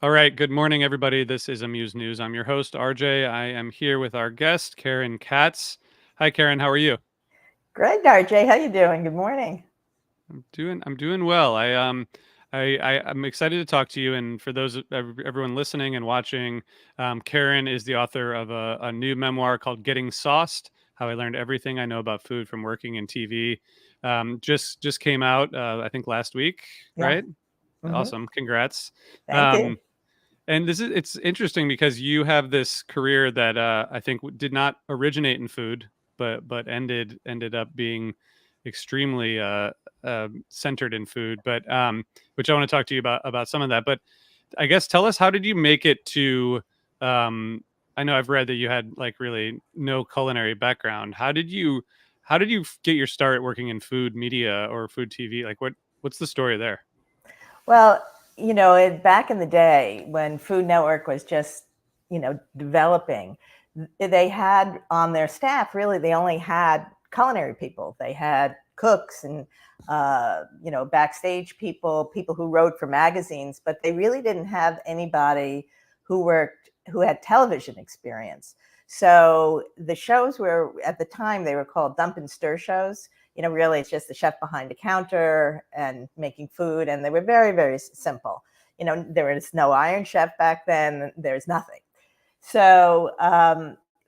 All right. Good morning, everybody. This is Amuse News. I'm your host, RJ. I am here with our guest, Karen Katz. Hi, Karen. How are you? Great, RJ. How you doing? Good morning. I'm doing well. I'm excited to talk to you. And for everyone listening and watching, Karen is the author of a new memoir called "Getting Sauced: How I Learned Everything I Know About Food from Working in TV." Just came out, I think last week, Yeah. right? hmm Awesome. Congrats. Thank you. Um, And it's interesting because you have this career that I think did not originate in food, but ended up being extremely centered in food. But which I want to talk to you about some of that. But I guess tell us, how did you make it to? Um, I know I've read that you had like really no culinary background. How did you get your start working in food media or food TV? Like what's the story there? Well, back in the day when Food Network was just, developing, they had on their staff, really, they only had culinary people. They had cooks and, backstage people, people who wrote for magazines, but they really didn't have anybody who had television experience. So the shows were, at the time, they were called dump and stir shows. Really it's just the chef behind the counter and making food. And they were very, very simple. There was no Iron Chef back then. There's nothing. So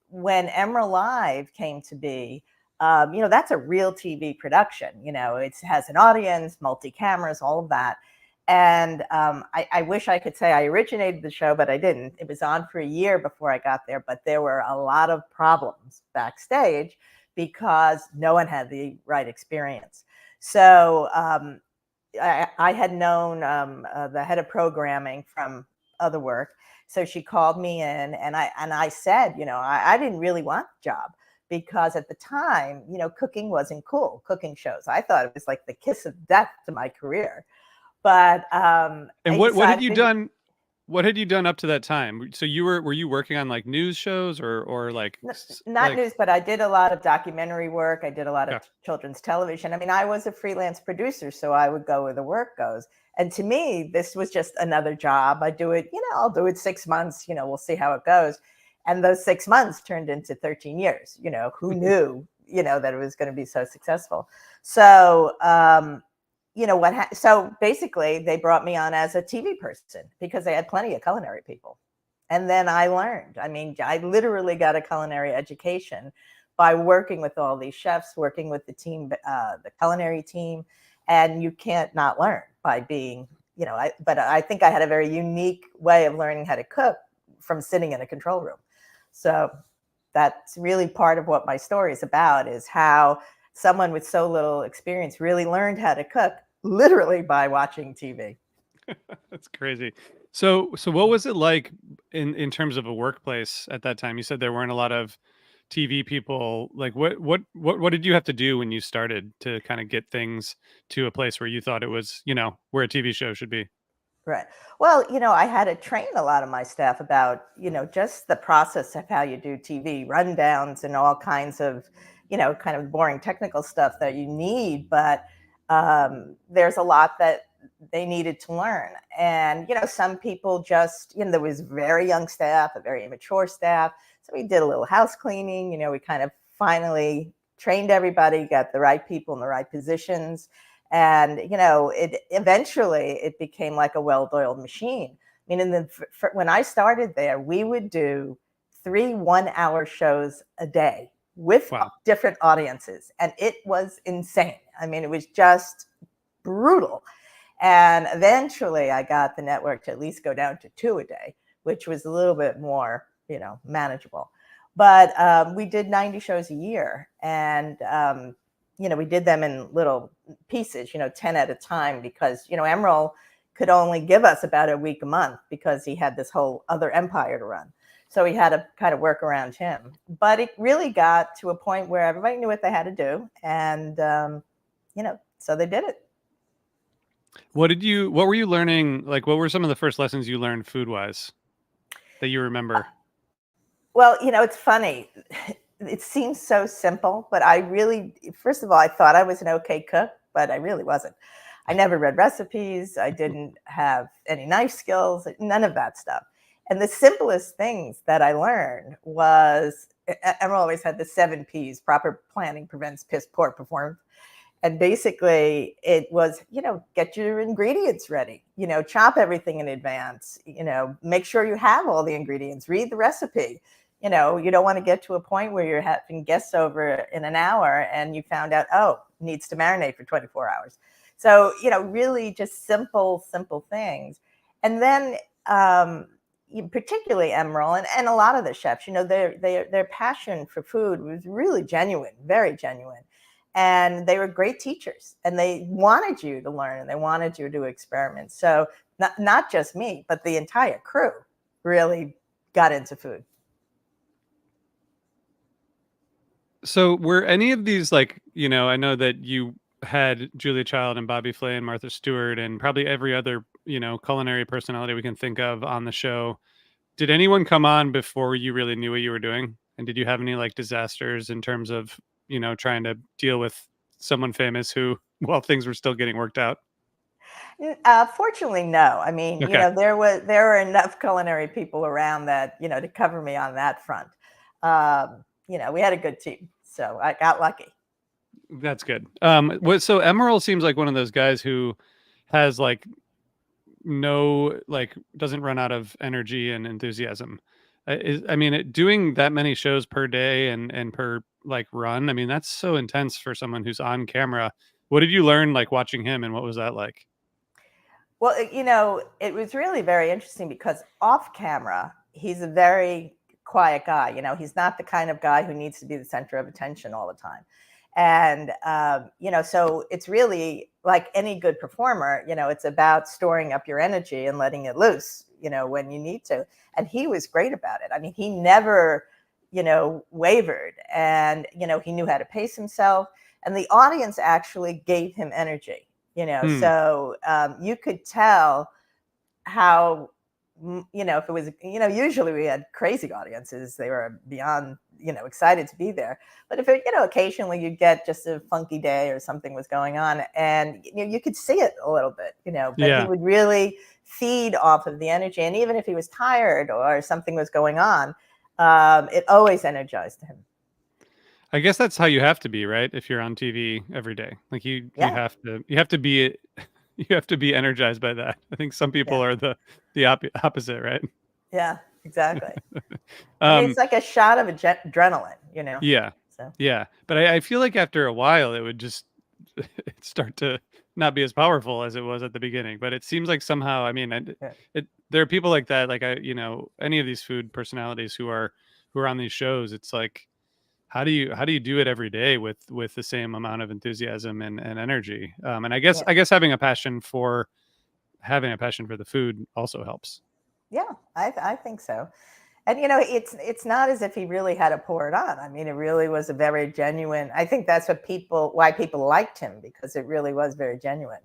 when Emeril Live came to be, that's a real TV production. It has an audience, multi cameras, all of that. And I wish I could say I originated the show, but I didn't. It was on for a year before I got there, but there were a lot of problems backstage because no one had the right experience. So I had known the head of programming from other work. So she called me in, and I said, I didn't really want the job because at the time, cooking wasn't cool. Cooking shows, I thought it was like the kiss of death to my career. But And I what had you decided, done? What had you done up to that time? So were you working on like news shows or like not like news, but I did a lot of documentary work. I did a lot of okay. children's television. I mean, I was a freelance producer, so I would go where the work goes. And to me, this was just another job. I do it, I'll do it 6 months, we'll see how it goes. And those 6 months turned into 13 years. Who knew, that it was going to be so successful. So, so basically they brought me on as a TV person because they had plenty of culinary people. And then I learned. I mean, I literally got a culinary education by working with all these chefs, working with the team, the culinary team, and you can't not learn by being, but I think I had a very unique way of learning how to cook from sitting in a control room. So that's really part of what my story is about, is how someone with so little experience really learned how to cook literally by watching TV. That's crazy. So what was it like in terms of a workplace at that time? You said there weren't a lot of TV people. Like what did you have to do when you started to kind of get things to a place where you thought it was, where a TV show should be? Right. Well, I had to train a lot of my staff about, just the process of how you do TV, rundowns and all kinds of, kind of boring technical stuff that you need. But there's a lot that they needed to learn. And, some people just, there was very young staff, a very immature staff. So we did a little house cleaning, we kind of finally trained everybody, got the right people in the right positions, and it eventually it became like a well-oiled machine. I mean, when I started there, we would do 3 1-hour shows a day with Wow. different audiences, and it was insane. I mean, it was just brutal. And eventually I got the network to at least go down to 2 a day, which was a little bit more manageable. But we did 90 shows a year, and we did them in little pieces, 10 at a time, because, Emeril could only give us about a week a month because he had this whole other empire to run. So we had to kind of work around him. But it really got to a point where everybody knew what they had to do. And, so they did it. What were you learning? Like what were some of the first lessons you learned food wise that you remember? Well, it's funny. It seems so simple, but I really, first of all, I thought I was an okay cook, but I really wasn't. I never read recipes. I didn't have any knife skills, none of that stuff. And the simplest things that I learned was Emeril always had the 7 P's: proper planning prevents piss poor performance. And basically it was, get your ingredients ready, chop everything in advance, make sure you have all the ingredients, read the recipe. You don't want to get to a point where you're having guests over in an hour and you found out, oh, needs to marinate for 24 hours. So, really just simple things. And then, particularly Emeril and a lot of the chefs, their passion for food was really genuine, very genuine. And they were great teachers, and they wanted you to learn, and they wanted you to experiment. So not just me, but the entire crew really got into food. So were any of these like, I know that you had Julia Child and Bobby Flay and Martha Stewart and probably every other, culinary personality we can think of on the show. Did anyone come on before you really knew what you were doing? And did you have any like disasters in terms of, trying to deal with someone famous who, while things were still getting worked out? Fortunately, no. I mean, Okay. there were enough culinary people around that, to cover me on that front. We had a good team, so I got lucky. That's good. So Emeril seems like one of those guys who has like doesn't run out of energy and enthusiasm. Doing that many shows per day and per like run, I mean, that's so intense for someone who's on camera. What did you learn like watching him, and what was that like? Well, it was really very interesting because off camera, he's a very quiet guy. He's not the kind of guy who needs to be the center of attention all the time. And, so it's really like any good performer, it's about storing up your energy and letting it loose, when you need to. And he was great about it. I mean, he never, wavered, and, he knew how to pace himself, and the audience actually gave him energy. So you could tell how, if it was, usually we had crazy audiences. They were beyond, excited to be there. But if it, occasionally you'd get just a funky day or something was going on, and you could see it a little bit, but he would really feed off of the energy. And even if he was tired or something was going on, it always energized him. I guess that's how you have to be, right? If you're on TV every day, like you have to be you have to be energized by that. I think some people are the opposite, right? Yeah, exactly. I mean, it's like a shot of adrenaline, Yeah. So. Yeah. But I feel like after a while, it would just start to not be as powerful as it was at the beginning. But it seems like somehow, I mean, there are people like that, like any of these food personalities who are on these shows. It's like, how do you do it every day with the same amount of enthusiasm and energy? And I guess having a passion for the food also helps. Yeah, I think so. And it's not as if he really had to pour it on. I mean, it really was a very genuine. I think that's why people liked him, because it really was very genuine.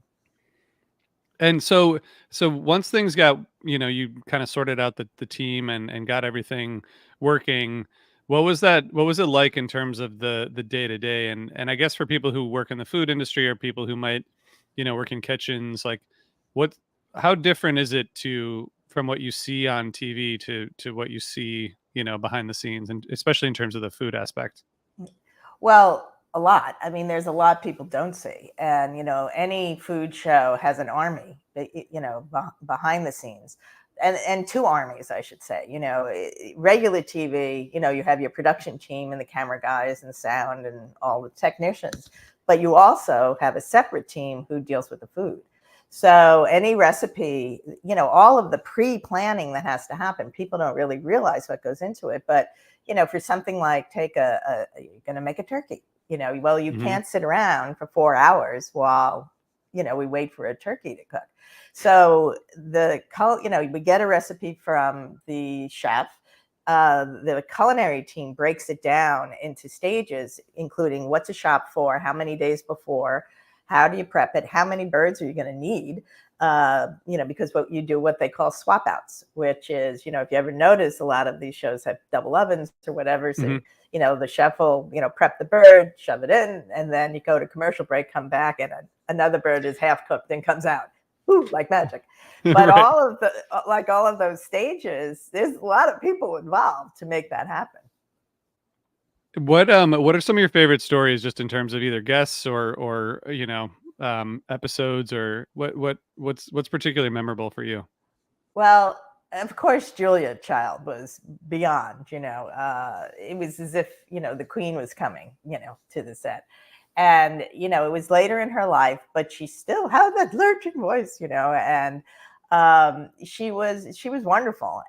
And so once things got, you kind of sorted out the team and got everything working, what was it like in terms of the day to day? And I guess for people who work in the food industry or people who might, work in kitchens, like how different is it from what you see on TV to what you see, behind the scenes, and especially in terms of the food aspect? Well, a lot. I mean, there's a lot people don't see. And, any food show has an army, behind the scenes. And two armies, I should say. Regular TV, you have your production team and the camera guys and sound and all the technicians. But you also have a separate team who deals with the food. So any recipe, all of the pre-planning that has to happen, people don't really realize what goes into it. But, for something like you're going to make a turkey, well, you can't sit around for 4 hours while, we wait for a turkey to cook. So we get a recipe from the chef. The culinary team breaks it down into stages, including what's a shop for, how many days before, how do you prep it, how many birds are you going to need, because what you do, what they call swap outs, which is, if you ever notice, a lot of these shows have double ovens or whatever. So, the chef will, prep the bird, shove it in, and then you go to commercial break, come back, and another bird is half cooked and comes out. Ooh, like magic. But Right. all of those stages, there's a lot of people involved to make that happen. What are some of your favorite stories, just in terms of either guests or episodes, or what's particularly memorable for you? Well, of course, Julia Child was beyond, it was as if, the queen was coming, to the set. And, it was later in her life, but she still had that lurching voice, and she was wonderful.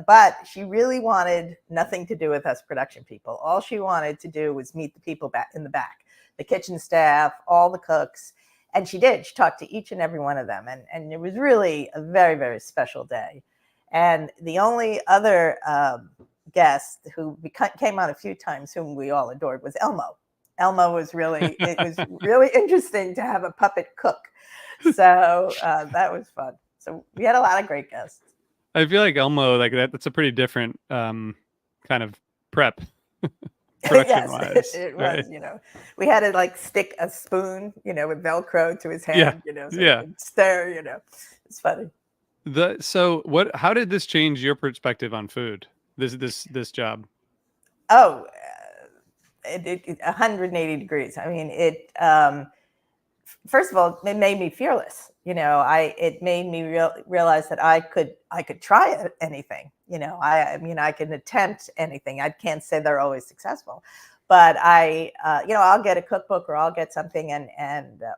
But she really wanted nothing to do with us production people. All she wanted to do was meet the people back in the back, the kitchen staff, all the cooks. And she did. She talked to each and every one of them. And it was really a very, very special day. And the only other guest who came on a few times, whom we all adored, was Elmo. Elmo was it was really interesting to have a puppet cook. So that was fun. So we had a lot of great guests. I feel like Elmo, like that's a pretty different kind of prep. Production wise, yes, it was. right? We had to stick a spoon, with Velcro to his hand, so yeah. he could stare. It's funny. How did this change your perspective on food? This job? Oh, it 180 degrees. I mean, first of all, it made me fearless. It made me realize that I could try anything. I can attempt anything. I can't say they're always successful, but I'll get a cookbook, or I'll get something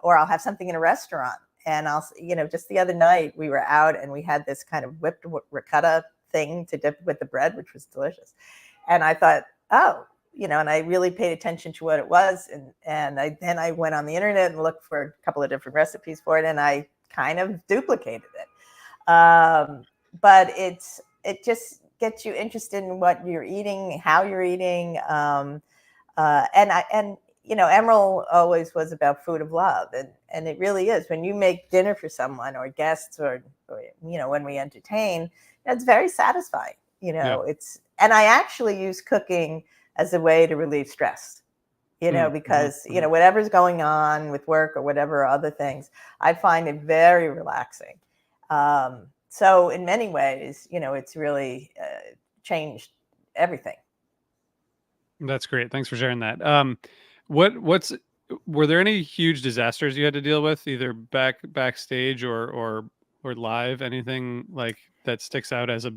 or I'll have something in a restaurant. And I'll, just the other night we were out and we had this kind of whipped ricotta thing to dip with the bread, which was delicious. And I thought, oh, and I really paid attention to what it was. And then I went on the internet and looked for a couple of different recipes for it, and I kind of duplicated it. But it just gets you interested in what you're eating, how you're eating. Emeril always was about food of love. And it really is. When you make dinner for someone or guests or when we entertain, it's very satisfying. Yeah. And I actually use cooking as a way to relieve stress, because, whatever's going on with work or whatever other things, I find it very relaxing. So in many ways, it's really changed everything. That's great. Thanks for sharing that. Were there any huge disasters you had to deal with, either backstage or live? Anything like that sticks out as a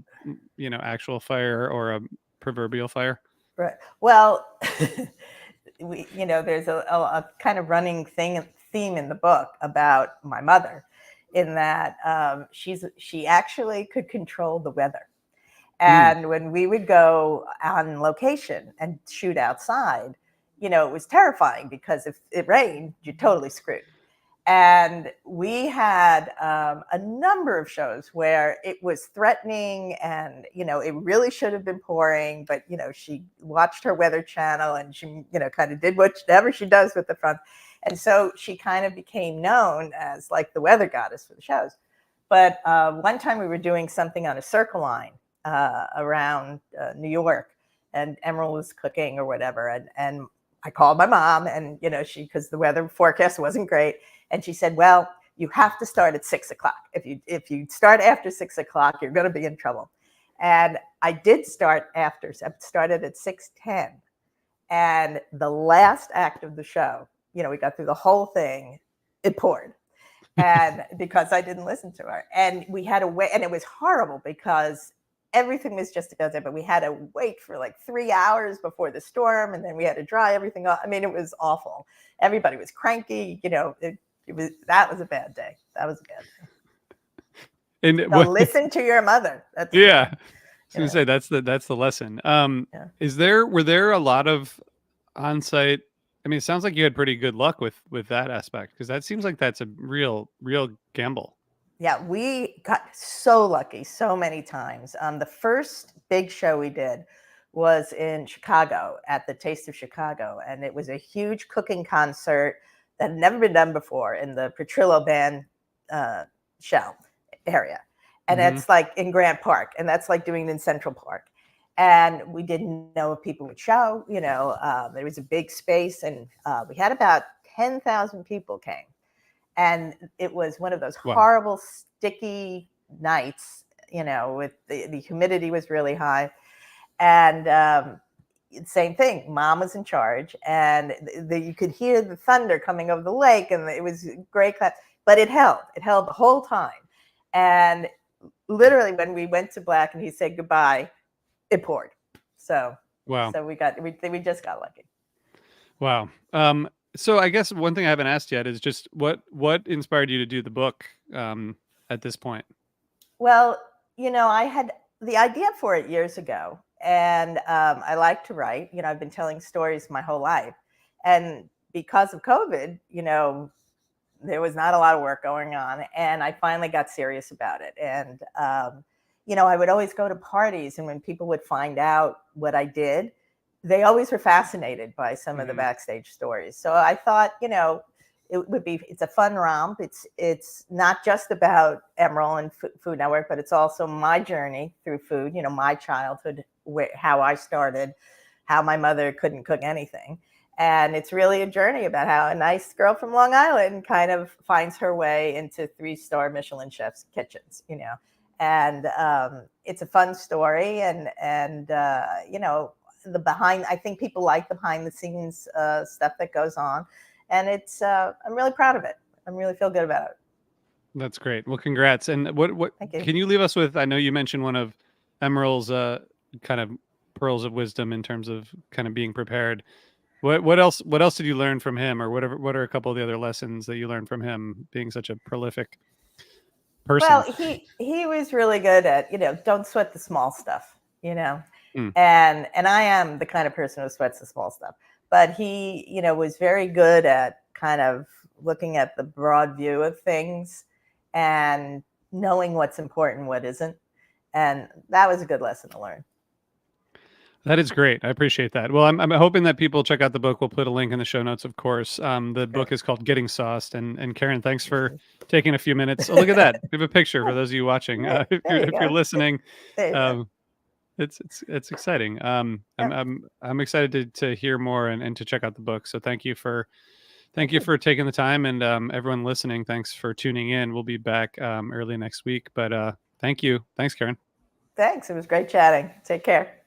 actual fire or a proverbial fire? Right. Well, there's a kind of running theme in the book about my mother, in that she actually could control the weather. And when we would go on location and shoot outside, it was terrifying, because if it rained, you're totally screwed. And we had a number of shows where it was threatening, and, it really should have been pouring, but, she watched her Weather Channel, and she, kind of did whatever she does with the front. And so she kind of became known as like the weather goddess for the shows. But one time we were doing something on a Circle Line around New York, and Emeril was cooking or whatever. And I called my mom, and, because the weather forecast wasn't great. And she said, well, you have to start at 6 o'clock. If you start after 6 o'clock, you're going to be in trouble. And I did start after. I started at 6:10. And the last act of the show, we got through the whole thing, it poured. And because I didn't listen to her. And we had to wait. And it was horrible, because everything was just about that. But we had to wait for like 3 hours before the storm. And then we had to dry everything off. I mean, it was awful. Everybody was cranky. That was a bad day. That was a bad day. And so listen to your mother. That's yeah. I was gonna say that's the lesson. Were there a lot of on-site? I mean, it sounds like you had pretty good luck with that aspect, because that seems like that's a real gamble. Yeah, we got so lucky so many times. The first big show we did was in Chicago at the Taste of Chicago, and it was a huge cooking concert that had never been done before in the Petrillo Band show area. And Mm-hmm. that's like in Grant Park, and that's like doing it in Central Park. And we didn't know if people would show, there was a big space, and we had about 10,000 people came. And it was one of those Wow. horrible, sticky nights, with the humidity was really high. And same thing, mom was in charge, and you could hear the thunder coming over the lake, and it was great class, but it held the whole time. And literally when we went to black and he said goodbye, it poured. So Wow. we just got lucky. Wow. So I guess one thing I haven't asked yet is just what inspired you to do the book at this point? Well, I had the idea for it years ago, and I like to write. I've been telling stories my whole life, and because of COVID, there was not a lot of work going on, and I finally got serious about it. And I would always go to parties, and when people would find out what I did, they always were fascinated by some of the backstage stories. So I thought, it's a fun romp. It's not just about Emeril and Food Network, but it's also my journey through food, my childhood, how I started, how my mother couldn't cook anything. And it's really a journey about how a nice girl from Long Island kind of finds her way into 3-star Michelin chefs' kitchens, And it's a fun story, and the behind. I think people like the behind the scenes stuff that goes on, and it's. I'm really proud of it. I really feel good about it. That's great. Well, congrats. And what can you leave us with? I know you mentioned one of Emeril's kind of pearls of wisdom in terms of kind of being prepared. What else did you learn from him, or what are a couple of the other lessons that you learned from him being such a prolific person? Well, he was really good at, don't sweat the small stuff, and I am the kind of person who sweats the small stuff, but he, was very good at kind of looking at the broad view of things and knowing what's important, what isn't. And that was a good lesson to learn. That is great. I appreciate that. Well, I'm hoping that people check out the book. We'll put a link in the show notes, of course. The book is called Getting Sauced. And Karen, thanks for taking a few minutes. Oh, look at that. We have a picture for those of you watching. If you're listening, it's exciting. I'm excited to hear more and to check out the book. So thank you for taking the time, and everyone listening, thanks for tuning in. We'll be back early next week, but thank you. Thanks, Karen. Thanks. It was great chatting. Take care.